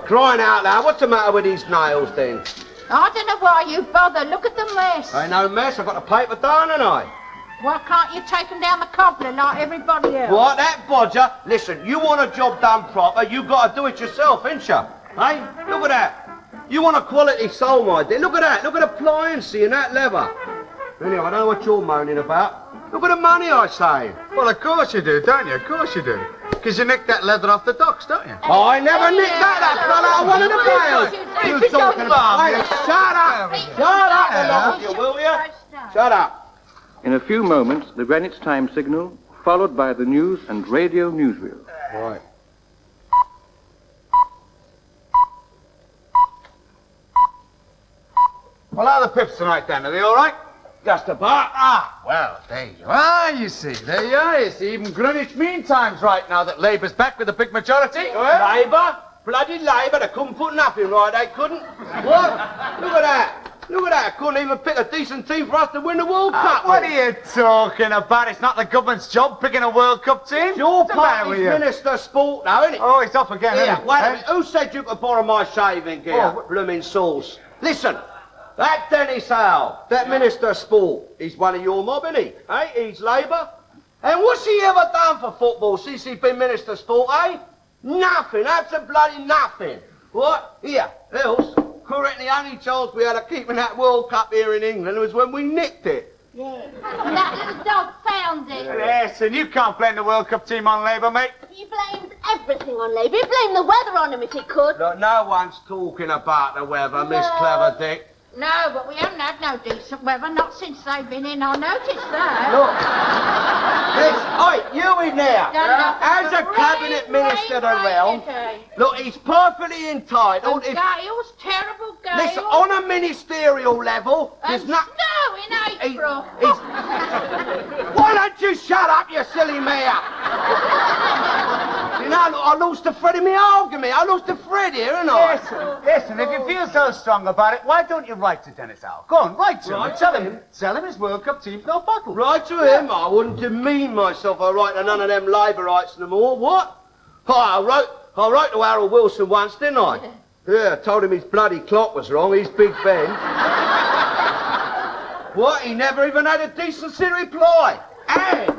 crying out loud, what's the matter with these nails then? I don't know why you bother. Look at the mess. Ain't no mess, I've got the paper done, ain't I? Why can't you take them down the cobbler like everybody else? What, that bodger? Listen, you want a job done proper, you got to do it yourself, ain't you? Hey, look at that. You want a quality soul, my dear. Look at that. Look at the pliancy in that leather. Anyway, I don't know what you're moaning about. Look at the money, I say. Well, of course you do, don't you? Of course you do. Because you nicked that leather off the docks, don't you? Oh, I never nicked that fella. I wanted the bales. You talking about me? Shut up. Shut up, the lot of you, will you? Shut up. In a few moments, the Greenwich time signal, followed by the news and radio newsreel. Right. Well, how are the pips tonight, then? Are they all right? Just about. Ah, well, there you are, you see. There you are, you see. Even Greenwich Mean Time's right now that Labour's back with a big majority. Labour? Bloody Labour. They couldn't put nothing right, they couldn't. What? Look at that. Look at that. Couldn't even pick a decent team for us to win the World Cup. What are you talking about? It's not the government's job picking a World Cup team. It's your party's Minister of Sport now, isn't it? Oh, he's off again, isn't he? Wait a minute. Who said you could borrow my shaving gear? Oh, Blooming sauce. Listen. That Dennis Howe, that Minister of Sport, he's one of your mob, isn't he? Eh? He's Labour. And what's he ever done for football since he's been Minister of Sport, eh? Nothing, absolutely bloody nothing. What? Here, else, correct, the only chance we had of keeping that World Cup here in England was when we nicked it. Yeah. That little dog found it. Listen, you can't blame the World Cup team on Labour, mate. He blames everything on Labour. He'd blame the weather on him if he could. Look, no one's talking about the weather, Miss Clever Dick. No, but we haven't had no decent weather, not since they've been in. I noticed that. Look, you in there, as a cabinet minister of the realm, look, he's perfectly entitled. Gales, terrible gales. Listen, on a ministerial level, there's no in April. Why don't you shut up, you silly mare? You know, I lost the thread in my argument. I lost the thread here, haven't I? Listen, if you feel so strong about it, why don't you write to Dennis Howe? Go on, write to him and tell him his World Cup team's no bottle. Write to him? I wouldn't demean myself by writing to none of them Labourites no more. What? Oh, I wrote to Harold Wilson once, didn't I? Yeah, I told him his bloody clock was wrong, his Big Ben. What? He never even had a decency reply. And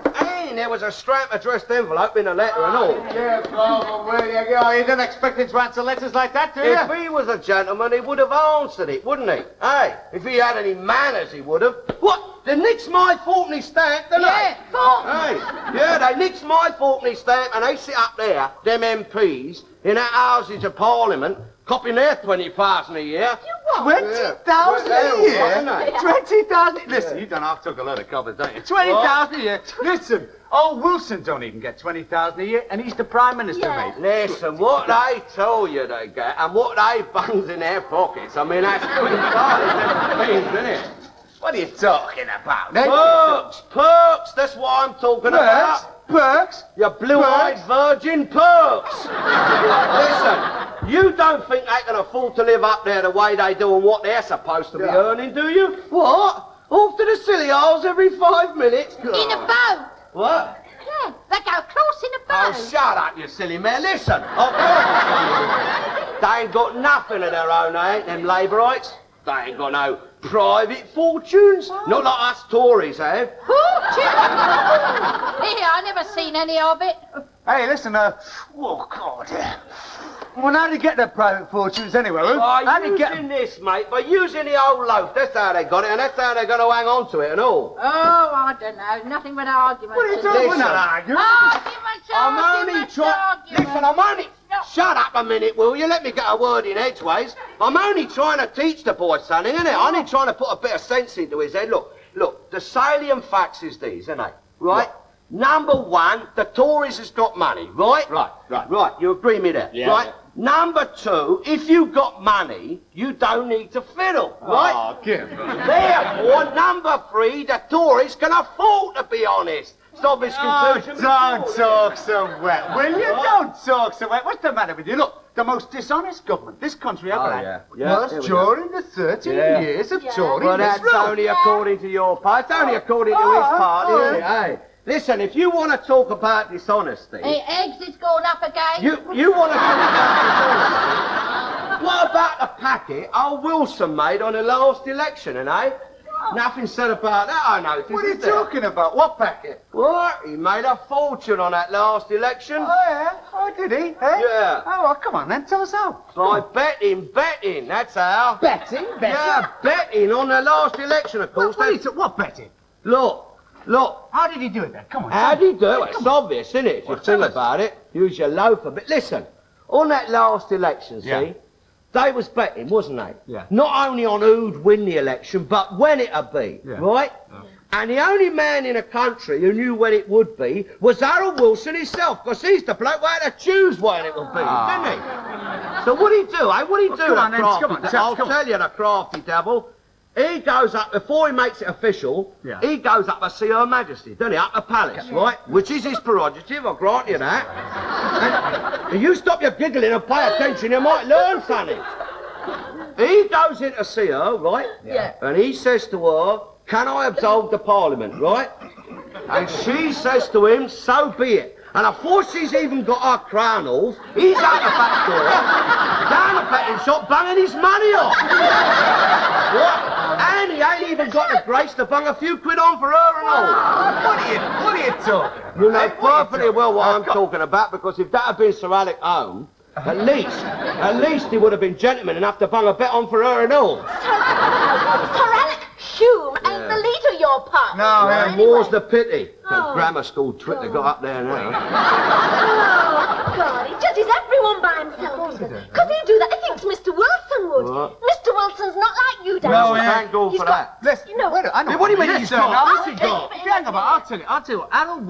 there was a stamp addressed envelope in the letter and all. Yeah, well, where you go? You didn't expect him to answer letters like that, do you? If he was a gentleman, he would have answered it, wouldn't he? Hey, if he had any manners, he would have. What? They nixed my Fortney stamp, didn't they? Yeah, Fortney. Hey, yeah, they nixed my Fortney stamp and they sit up there, them MPs, in that Houses of Parliament, copying their 20,000 a year. 20,000 a year? 20,000? Listen, you done half took a load of covers, don't you? 20,000 a year? Listen, old Wilson don't even get 20,000 a year, and he's the Prime Minister, mate. Listen, what they tell you they get, and what they bungs in their pockets, I mean, that's pretty far, things, isn't it? What are you talking about? Perks, that's what I'm talking about. Perks? You blue-eyed virgin perks. Listen, you don't think they can afford to live up there the way they do and what they're supposed to be earning, do you? What? Off to the silly holes every 5 minutes? In a boat. What? Yeah, they go close in a boat. Oh, shut up, you silly man. Listen, they ain't got nothing of their own, ain't them Labourites? They ain't got no private fortunes. Not like us Tories have. Fortunes? Yeah, I never seen any of it. Hey, listen, oh, God. Well, how do you get their private fortunes anyway? By using this, mate, by using the old loaf. That's how they got it, and that's how they're going to hang on to it and all. Oh, I don't know. Nothing but arguments. What are you talking about? Arguments. Listen, I'm only... Shut up a minute, will you? Let me get a word in edgeways. I'm only trying to teach the boy something, innit? I'm only trying to put a bit of sense into his head. Look, the salient facts is these, innit? Right? Number one, the Tories has got money, right? Right, you agree with that, right? Number two, if you got money, you don't need to fiddle, right? Oh, give me. Therefore, number three, the Tories can afford to be honest. Stop his conclusion. Don't talk so wet, will you? Don't talk so wet. What's the matter with you? Look, the most dishonest government this country ever had was during the 13 years of Tory Well, that's only according to your party. It's only according to his party, isn't it? Hey, listen, if you want to talk about dishonesty... Hey, eggs is going up again. You want to talk about dishonesty... What about the packet old Wilson made on the last election, eh? Nothing said about that, I noticed. What are you is there? talking about? What packet? What? He made a fortune on that last election. Oh, yeah? Oh, did he? Eh? Yeah. Oh, well, come on then, tell us how. By betting, that's how. Betting? Yeah, betting on the last election, of course. What betting? Look. How did he do it then? Come on. How do you do it? It's obvious, isn't it? If you think about it. Use your loafer. But listen, on that last election, see, they was betting, wasn't they? Yeah. Not only on who'd win the election, but when it'd be, right? Yeah. And the only man in the country who knew when it would be was Harold Wilson himself, because he's the bloke who had to choose when it would be, didn't he? So what'd he do, eh? What'd he do, I'll tell you, the crafty devil. He goes up, before he makes it official, he goes up to see Her Majesty, doesn't he? Up the palace, right? Which is his prerogative, I'll grant you that. And you stop your giggling and pay attention, you might learn something. He goes in to see her, right? Yeah. And he says to her, can I absolve the Parliament, right? And she says to him, so be it. And before she's even got her crown off, he's out the back door, down the betting shop, banging his money off. What? And he ain't even got the grace to bung a few quid on for her and all. What are you talking about? You know perfectly well what I'm talking about, because if that had been Sir Alec home, at least he would have been gentleman enough to bung a bet on for her and all. Sir Alec Hume ain't the leader of your party. No, more's the pity. The grammar school twit they got up there now. Oh, God, he judges everyone by himself. Could he do that? I think Mr. Wilson would. What? Mr. Wilson's not like you, Dan. No, thank God for that. Listen, You know- wait a minute. What do you mean he's got? Hang on, I'll tell you what, Harold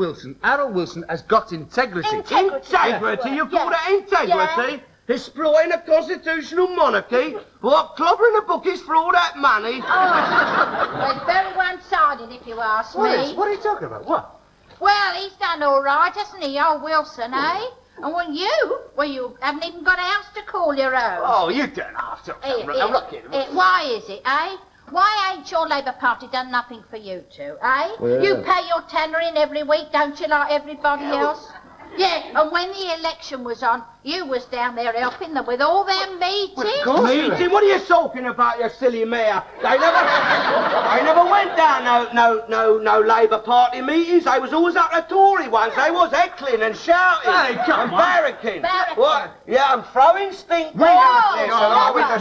Wilson has got integrity. Integrity? You call that integrity? Exploiting a constitutional monarchy? What, clobbering the bookies for all that money? Well, it's very one-sided, if you ask me. What are you talking about? What? Well, he's done all right, hasn't he, old Wilson, eh? And you haven't even got a house to call your own. Oh, you don't have to. I'm not kidding. Why is it, eh? Why ain't your Labour Party done nothing for you two, eh? Well, You pay your tenner in every week, don't you, like everybody else? Yeah, and when the election was on, you was down there helping them with all their meetings. Meeting? What are you talking about, you silly mayor? They never went down no Labour Party meetings. They was always up the Tory ones. They was heckling and shouting and barracking. What? Yeah, and throwing stink beans. And I was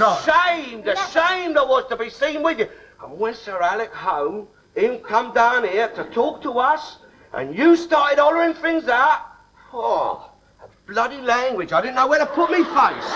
ashamed I was to be seen with you. And when Sir Alec home, him come down here to talk to us, and you started hollering things out. Oh, bloody language. I didn't know where to put me face.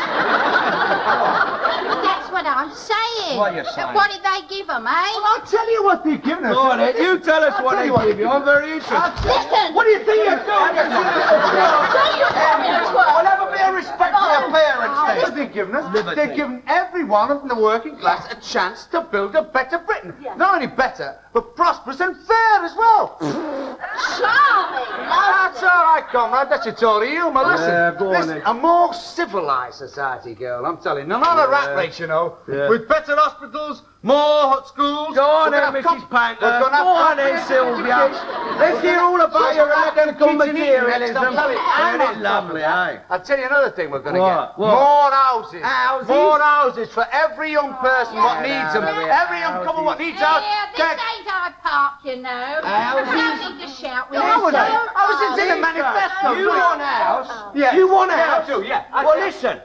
That's what I'm saying. What are you saying? What did they give them, eh? Well, I'll tell you what they're giving us. Go on, Ed, you tell us what they give you. I'm very interested. Listen! What do you think you're doing? Don't you tell me as well. Well, have a bit of respect for your parents, What then. have they given us? Liberty. They've given everyone in the working class a chance to build a better Britain. Yeah. Not only better, but prosperous and fair as well. Charming. That's all right, comrade. That's your total humour. Listen, Yeah, go on listen, then. a more civilised society, girl, I'm telling you. Not a rat race, you know. Yeah. With better hospitals, more schools. Go on we're then, gonna Mrs. have Panker. we're gonna have Go on then, comprehensive Sylvia. education. Let's hear all about your electrical kids and materialism. I'm telling you, Ain't I'm it lovely, eh? I'll tell you another thing we're going to What? get. What? More houses. Houses? More houses for every young person what Get needs out them. of here. Every young couple what needs us. Yeah, this ain't Hyde Park, you know. Houses? Nothing to shout with. I was in the manifesto. You want a house? Yes. You want a Yeah, I house? do, yeah. Well, listen.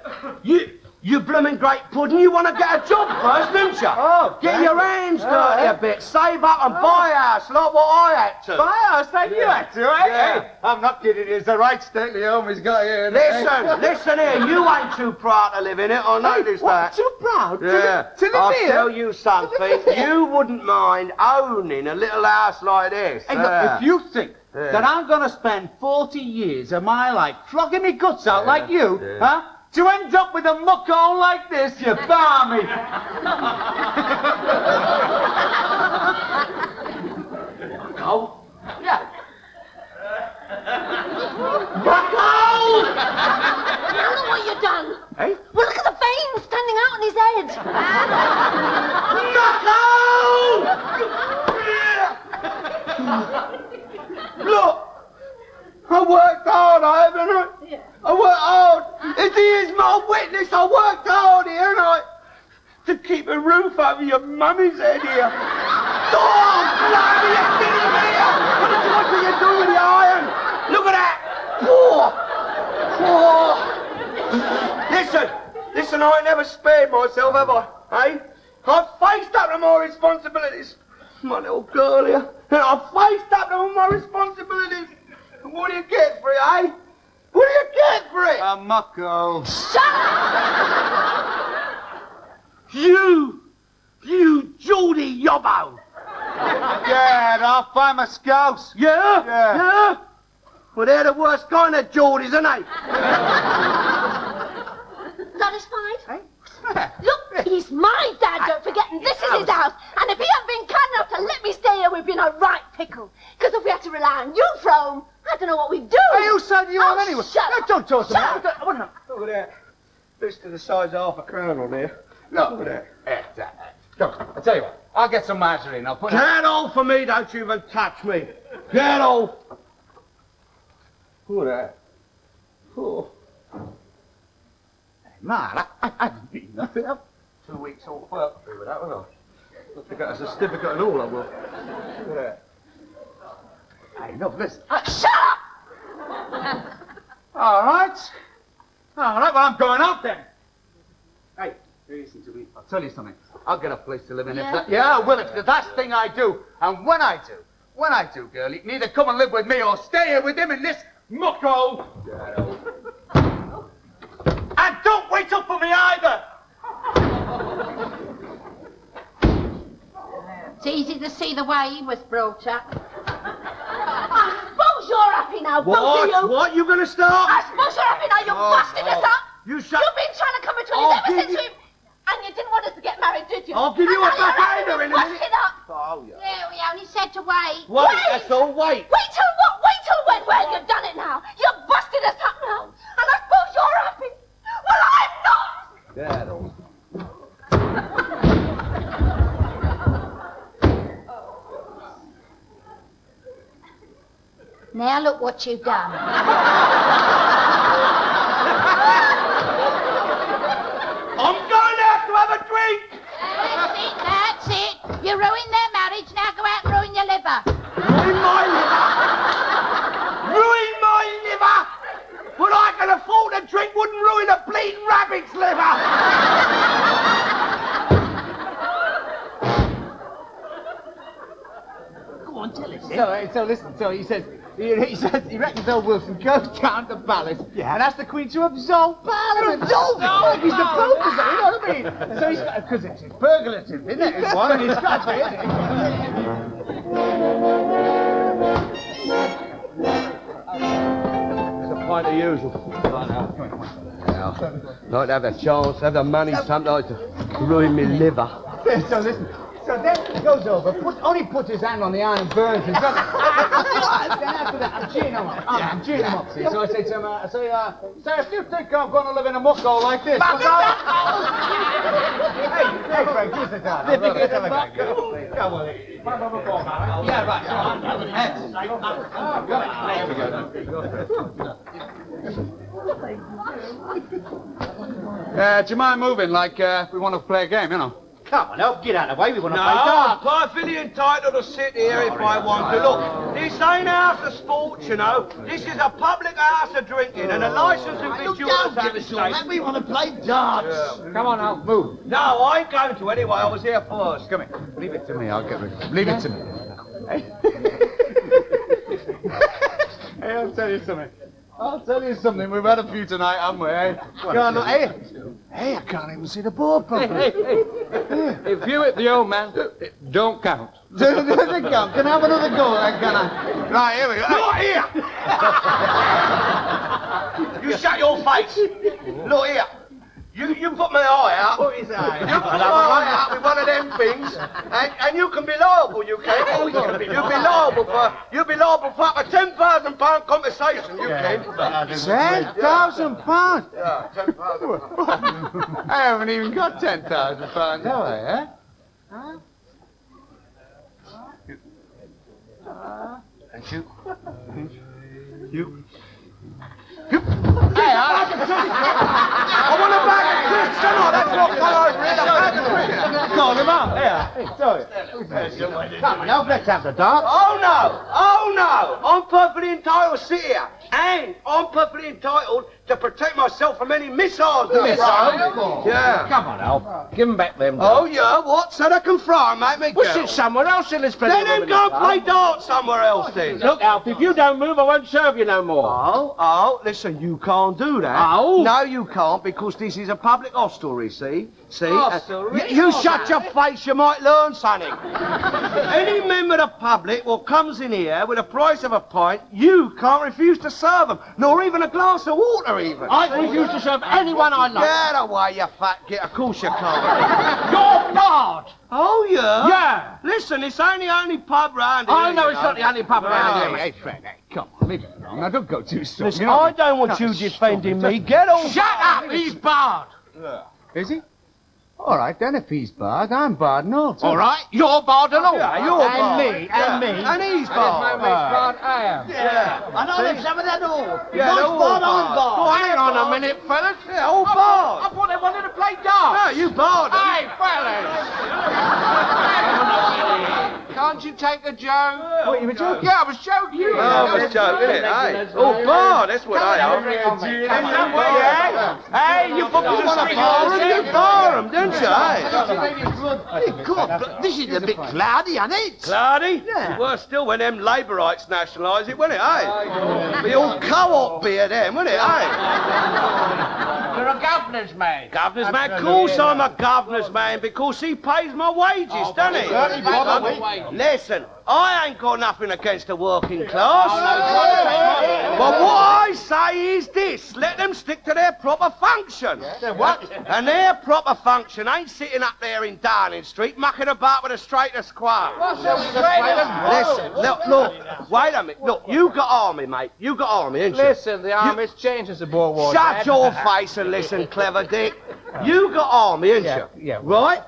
You blooming great pudding, you want to get a job first, don't you? Oh, get thank your you. hands dirty a bit, save up and buy a house like what I had to. Buy us, thank you, actually, right? Yeah. Hey, I'm not kidding, it's the right stately home he's got here. Listen here, you ain't too proud to live in it, I noticed that. Too proud Yeah, to live I'll here? tell you something, you wouldn't mind owning a little house like this. Hey, look, if you think that I'm going to spend 40 years of my life flogging me guts out like you, huh? To end up with a muck hole like this, you balmy. Oh, Yeah. Bucko! Look what you've done. Hey? Well, look at the veins standing out on his head. Bucko! Look! I worked hard, I haven't. Yeah. I worked hard. If he is my witness, I worked hard here, and I... To keep a roof over your mummy's head here. Oh, bloody, you're kidding me! What do you do with the iron? Look at that! Listen, I ain't never spared myself, have I? Eh? I've faced up to my responsibilities. My little girl here. And I've faced up to all my responsibilities. And what do you get for it, eh? What do you get for it? A mucko. Shut up! You Geordie yobbo. Yeah, I'll find my scouts. Yeah? Yeah. Well, they're the worst kind of Geordies, aren't they? Satisfied? Hey? Look, he's my dad, don't forget, and this is his house. And if he hadn't been kind enough to let me stay here, we'd be in a right pickle. Because if we had to rely on you for home, I don't know what we'd do. Hey, whose side are you on anyway? Shut No, up. don't talk to me. Shut up. Look Look at that. This to the size of half a crown on there. Look at that. Come on, I'll tell you what. I'll get some margarine. I'll put it... Get off for me, don't you even touch me. Get off. Look at that. Oh. Man, I didn't need nothing. I'm 2 weeks off work with that, wasn't I? If I got a certificate and all, I will. Look at that. Hey, look, listen. Shut up! All right, well, I'm going out then. Hey, listen to me. I'll tell you something. I'll get a place to live in. Yeah? I will. It's the last thing I do. And when I do, girl, you can either come and live with me or stay here with him in this mucko. And don't wait up for me either. It's easy to see the way he was brought up. I suppose you're happy now, both of you. What? You gonna start? I suppose you're happy now, you busted us up. You shut... You've been trying to come between I'll us ever give since you- we... And you didn't want us to get married, did you? I'll give you And a now you're backhander in a minute. busted up. Oh, yeah. Yeah, we only said to wait. Wait, that's all, wait. Wait till what? Wait till when? Well, you've done it now. You've busted us up now. And I suppose you're happy. Well, I'm not. Now look what you've done. I'm going out to have a drink. That's it. You ruined their marriage, now go out and ruin your liver. Ruin my liver. Ruin my liver. What I can afford to drink wouldn't ruin a bleeding rabbit's liver. Go on, tell us. So listen. So he says he reckons old Wilson goes down to Palace and asks the Queen to absolve Parliament. Absolve him? No, he's the Pope, you know what I mean? So he's got, because it's burglative, isn't it? It's one, and he's got to, isn't it? It's a pint of usual. Like to have the chance, have the money sometimes to ruin me liver. So listen. So then he goes over, only puts his hand on the iron and burns him. Then after that, I'm cheering him up. I'm cheering him up. See? So I say to him, say, if you think I'm going to live in a mucko like this... Hey, Frank, give us a down. Let's have a go. Come on. Yeah, right. Do you mind moving, like, we want to play a game, you know? Come on, help, get out of the way, we want to No, play I'm darts. perfectly entitled to sit here if I want to. Look, this ain't house of sports, you know. This is a public house of drinking, and a licence and victuals at the state. We want to play darts. Come on now, move. No, I ain't going to anyway. I was here first. Come here. Leave it to me, I'll get rid of it. Leave it to me. Hey, I'll tell you something. We've had a few tonight, haven't we, eh? Hey, I can't even see the board properly. If you hit the old man, it don't count. Does it count? Can I have another go, then, can I? Right, here we go. Not here! You shut your face! Look here. You put my eye out. Put his eye. You put my eye out with one of them things, and you can be liable, you can. Oh, you can be You'll be liable for a £10,000 compensation, you can. £10,000? Yeah, £10,000. I haven't even got £10,000, have I, eh? Huh? Thank you. I want a bag of crisps, don't I? That's what come over here. A bag of crisps. Call him up. Come on, now, let's have the dart. Oh no! I'm perfectly entitled to sit here. And I'm perfectly entitled to protect myself from any missiles. Yeah. Come on, Alf. Give him back them. Oh yeah, what? So they can fry 'em, mate, me We'll girl. sit somewhere else in this Let them go play darts somewhere else then. Look, Alf, if you don't move, I won't serve you no more. Oh, listen, you can't do that. Oh? No, you can't, because this is a public hostelry, see? Hostelry? You shut your face, you might learn something. Any member of the public what comes in here with the price of a pint, you can't refuse to serve them, nor even a glass of water even. I refuse to serve anyone I like. Get away, you fat git. Of course you can't. You're barred. Oh, yeah? Yeah. Listen, it's only pub round here. I know you it's not the only pub around here. Hey, Fred, hey, come on, leave it alone. Now, don't go too strong. Listen, I don't want you defending me. Get on. Shut up, he's barred. Is he? All right, then, if he's barred, I'm barred and all, too. All right, you're barred and all. Yeah, you're barred. And me. And he's barred. I am. Yeah. I know there's some of that all. Yeah, they're all barred. Oh, hang on a minute, fellas. Yeah, all barred. I thought they wanted to play darts. No, you barred. Hey, fellas! Can't you take a joke? What, you were joking? Yeah, I was joking. Oh, I was joking, innit? Hey, all barred. That's what I am. Hey, you put me to You bar 'em, don't you? Hey? God, this is a bit cloudy, isn't it? Cloudy? Yeah. Worse still when them Labourites nationalise it, wouldn't it, eh? Be all co-op beer then, wouldn't it, eh? You're a governor's man. Governor's man? Of course I'm a governor's man, because he pays my wages, doesn't he? Listen, I ain't got nothing against the working class. But what I say is this, let them stick to their proper function. What? And their proper function ain't sitting up there in Downing Street mucking about with a straightest quo. Listen, look, wait a minute. Look, you got army, mate. You got army, ain't you? Listen, the army's changed since the Boer War. Shut your face and listen, clever dick. You got army, ain't you? Yeah. Right?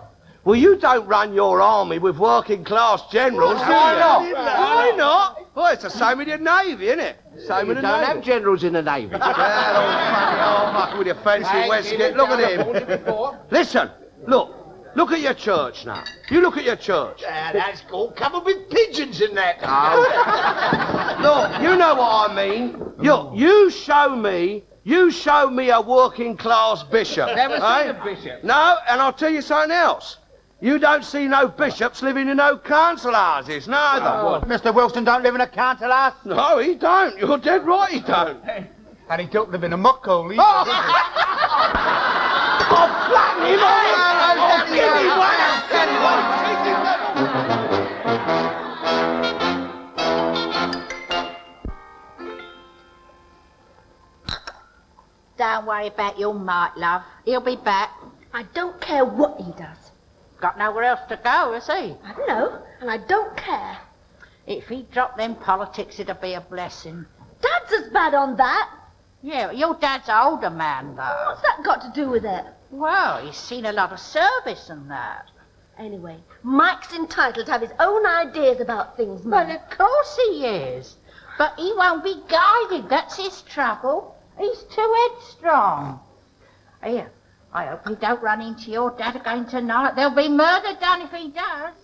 Well, you don't run your army with working class generals, do you? Why not? Why not? Well, it's the same with your navy, isn't it? Same with the Don't navy. have generals in the navy. Yeah, fucking with your fancy waistcoat. Look at him. Listen, look at your church now. You look at your church. That's all covered with pigeons in that. Look, you know what I mean. You show me a working class bishop. Never eh? seen a bishop. No, and I'll tell you something else. You don't see no bishops living in no council houses, neither. Mr. Wilson don't live in a council house. No, he don't. You're dead right, he don't. And he don't live in a muck hole either. I'll flatten him off. Give me one else, Don't worry about your mate, love. He'll be back. I don't care what he does. Got nowhere else to go, has he? I don't know, and I don't care. If he dropped them politics, it'd be a blessing. Dad's as bad on that. Yeah, your dad's an older man, though. What's that got to do with it? Well, he's seen a lot of service and that. Anyway, Mike's entitled to have his own ideas about things, Well, Mum. of course he is. But he won't be guided. That's his trouble. He's too headstrong. Here, I hope he don't run into your dad again tonight. There'll be murder done if he does.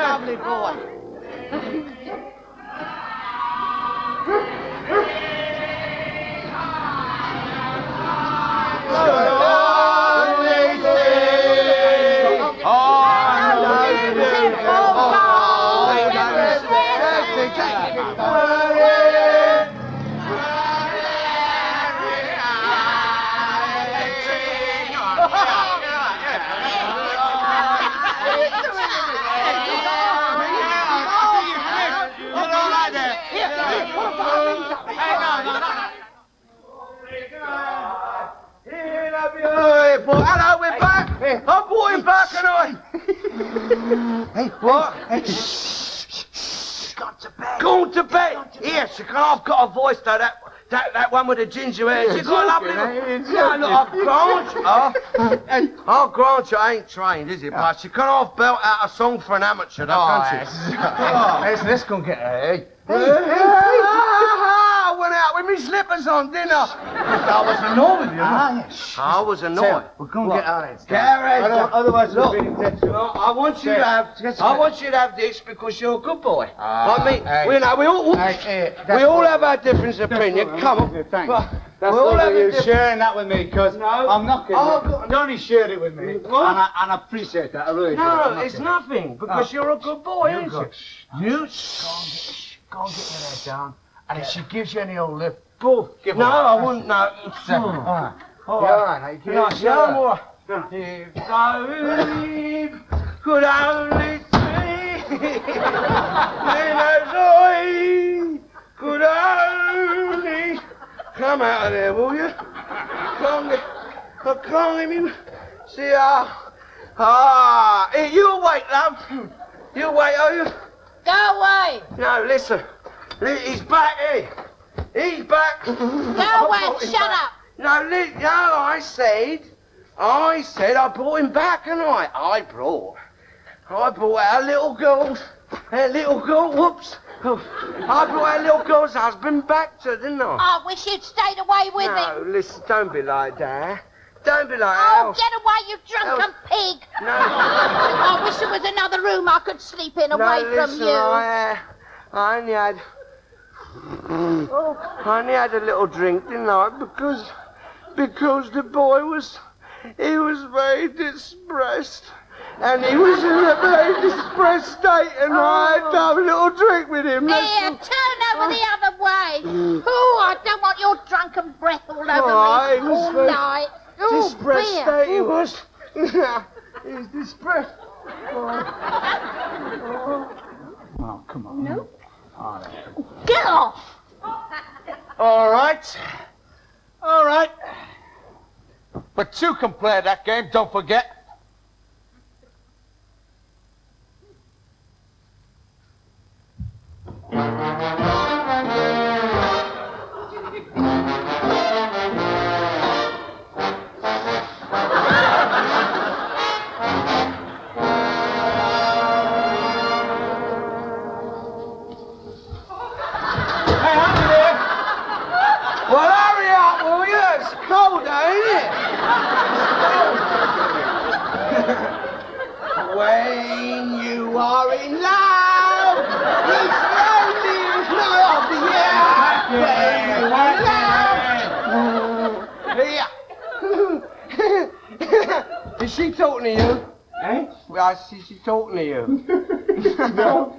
Lovely boy. Hello, we're back. I brought him back, and I. Hey, What? Hey, shh. Got to Gone to bed. Yes, I've got a voice though. That one with the ginger hair. She got a lovely. No, look, I'll grant you, I ain't trained, is it? But she can't half belt out a song for an amateur, can't she? Let's go and get her. I went out with me slippers on, didn't I? I was annoyed with you. I was annoyed. We're going to get our heads Get our heads down. Otherwise, Look, we'll be in debt. I want you to have. I want you to have this because you're a good boy. I mean, hey. we all have our different opinion. Come on. Thanks. We That's all have lovely a you different. sharing that with me, because I'm not kidding. You only shared it with me. What? And I appreciate that. I really do. No, it's nothing because you're a good boy, You ain't go. you? You go and get your head down, and if she gives you any old lift, both give her. No, I wouldn't. No. All right. All Yeah, right. all right. Now, No, you see, I'm all right. If I could only see, then as I could only come out of there, will you? I can't even see how. Here, you awake, love? You awake, are you? Go away. No, listen. He's back here. He's back. Go away. Shut up. No, I said I brought him back, and I brought our little girl, whoops. I brought our little girl's husband back to her, didn't I? I wish you'd stayed away with No, him. listen, don't be like that. Don't be like Oh, that. get away, you drunken pig. No. I wish there was another room I could sleep in away No, from listen, you. I only had a little drink, didn't I? Because the boy was very distressed. And he was in a very distressed state, and I had to have a little drink with him. Here, turn over the other way. Oh, I don't want your drunken breath all over me he was all very night. Oh, distressed beer. state he was. He was distressed. Oh, come on. No. All right. Get off. All right. But two can play that game, don't forget. Well, hurry up, will you? It's cold, ain't it? When you are in love, it's lonely as night of the year. When you are in love. Is she talking to you? Eh? Well, is she talking to you? No.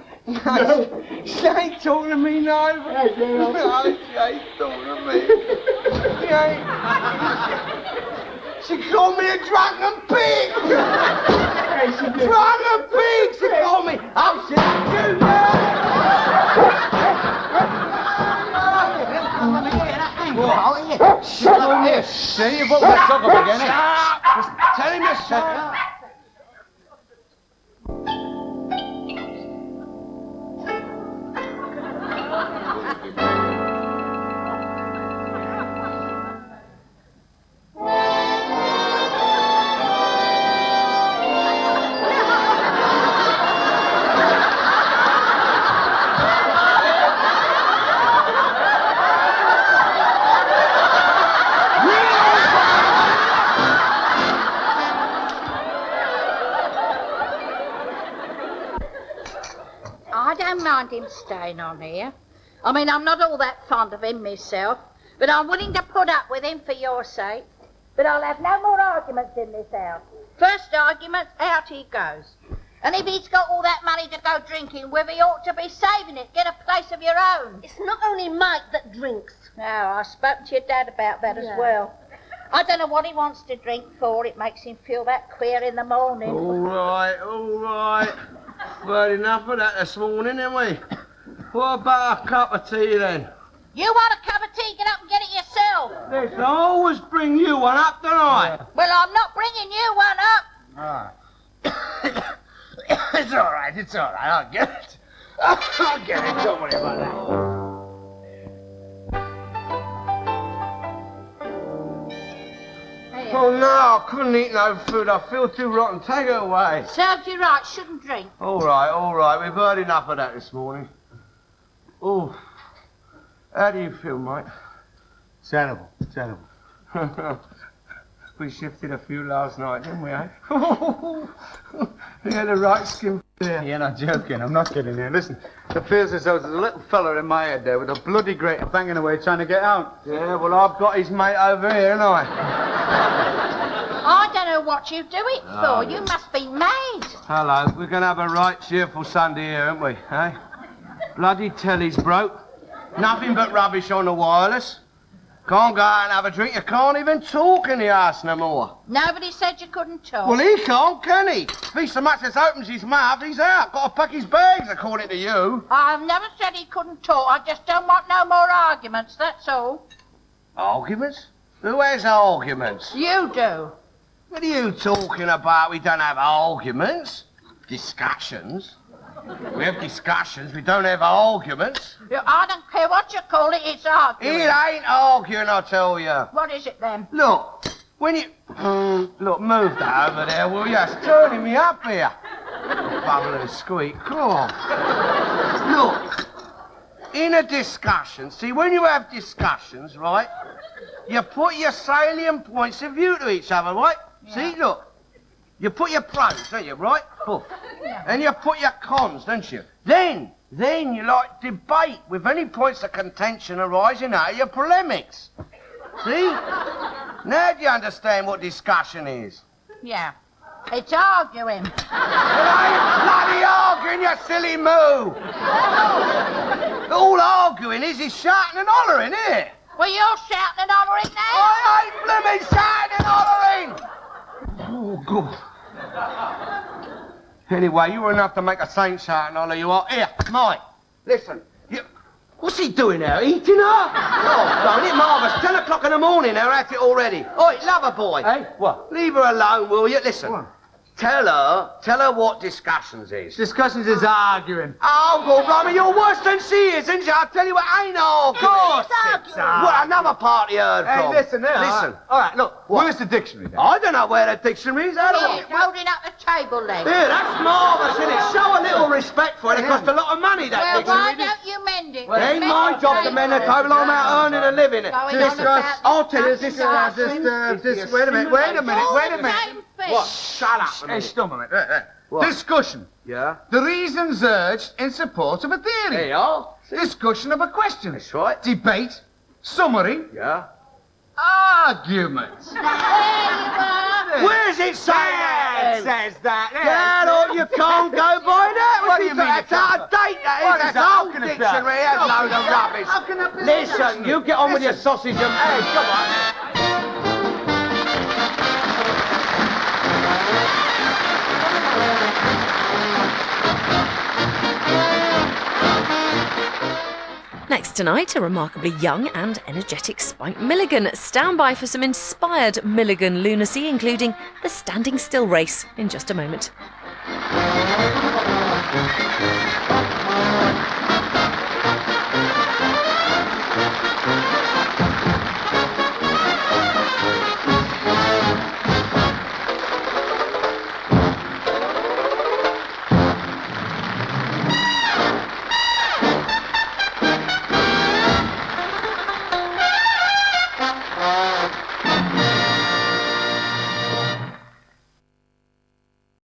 She ain't talking to me neither. No, she ain't talking to me. She ain't. She called me a drunken pig. Drunken pig. She called me. I'm shit. Shut up here. See, you've got that talk up again, eh? Tell him to shut up. I don't mind him staying on here. I mean, I'm not all that fond of him myself, but I'm willing to put up with him for your sake. But I'll have no more arguments in this house. First argument, out he goes. And if he's got all that money to go drinking with, he ought to be saving it. Get a place of your own. It's not only Mike that drinks. No, I spoke to your dad about that as well. I don't know what he wants to drink for. It makes him feel that queer in the morning. All right. Well, enough of that this morning, haven't we? What about a cup of tea then? You want a cup of tea? Get up and get it yourself. Listen, I always bring you one up, don't I? Well, I'm not bringing you one up. All right. It's all right. I'll get it. I'll get it, don't worry about that. Here. Oh no, I couldn't eat no food. I feel too rotten. Take it away. Served you right, shouldn't drink. All right. We've heard enough of that this morning. Oh, how do you feel, mate? Terrible. We shifted a few last night, didn't we, eh? We had a right skin there. You're not joking, I'm not kidding you. Listen, it feels as though there's a little fella in my head there with a bloody grater banging away trying to get out. Yeah, well, I've got his mate over here, haven't I? I don't know what you do it for. You must be mad. Hello, we're going to have a right cheerful Sunday here, aren't we, eh? Bloody telly's broke. Nothing but rubbish on the wireless. Can't go out and have a drink. You can't even talk in the house no more. Nobody said you couldn't talk. Well, he can't, can he? If he so much as opens his mouth, he's out. Got to pack his bags, according to you. I've never said he couldn't talk. I just don't want no more arguments, that's all. Arguments? Who has arguments? You do. What are you talking about? We don't have arguments. Discussions. We have discussions, we don't have arguments. I don't care what you call it, it's arguing. It ain't arguing, I tell you. What is it then? Look, when you... look, move that over there, will you? It's turning me up here. Bubble and squeak, come on. Look, in a discussion, see, when you have discussions, right, you put your salient points of view to each other, right? Yeah. See, look. You put your pros, don't you, right? Poof. Yeah. And you put your cons, don't you? Then you like debate with any points of contention arising out of your polemics. See? Now do you understand what discussion is? Yeah. It's arguing. It ain't bloody arguing, you silly moo! All arguing is shouting and hollering, isn't it? Well, you're shouting and hollering now. I ain't blooming shouting and hollering! Oh, good. Anyway, you were enough to make a saint shout and holler, you are. Here, Mike, listen. What's he doing now? Eating her? Oh, don't it, marvellous. 10 o'clock in the morning, they're at it already. Oi, lover boy. Hey, what? Leave her alone, will you? Listen. What? Tell her what discussions is. Discussions is arguing. Oh, good, Rummy, you're worse than she is, isn't she? I tell you what, ain't arguing. Of course it's What, another party heard Hey, from? listen now. Listen. All right, look, What? where's the dictionary then? I don't know where the dictionary is. How do I... He's holding up the table leg. Here, that's marvellous, isn't it? Show a little respect for it. It costs a lot of money, that Well, why dictionary. don't you mend it? It ain't my job to mend the table. I'm out earning a living. Going on Discuss. about I'll tell you, this discussion. Wait a minute. All the same thing. What? Shut up. Hey, stop a minute. What? Discussion. Yeah? The reasons urged in support of a There theory. you are. Discussion of a question. That's right. Debate. Summary. Yeah? Argument. There you are. Where's it say that? It says that. Yeah, look, you can't go by that. What do you mean That's you can't? out of date, that What is. is That's that? old How can it be? dictionary. That's a load of rubbish. How can that be? Listen, you get on with your sausage and... Hey, come on. Next tonight, a remarkably young and energetic Spike Milligan. Stand by for some inspired Milligan lunacy, including the standing still race in just a moment.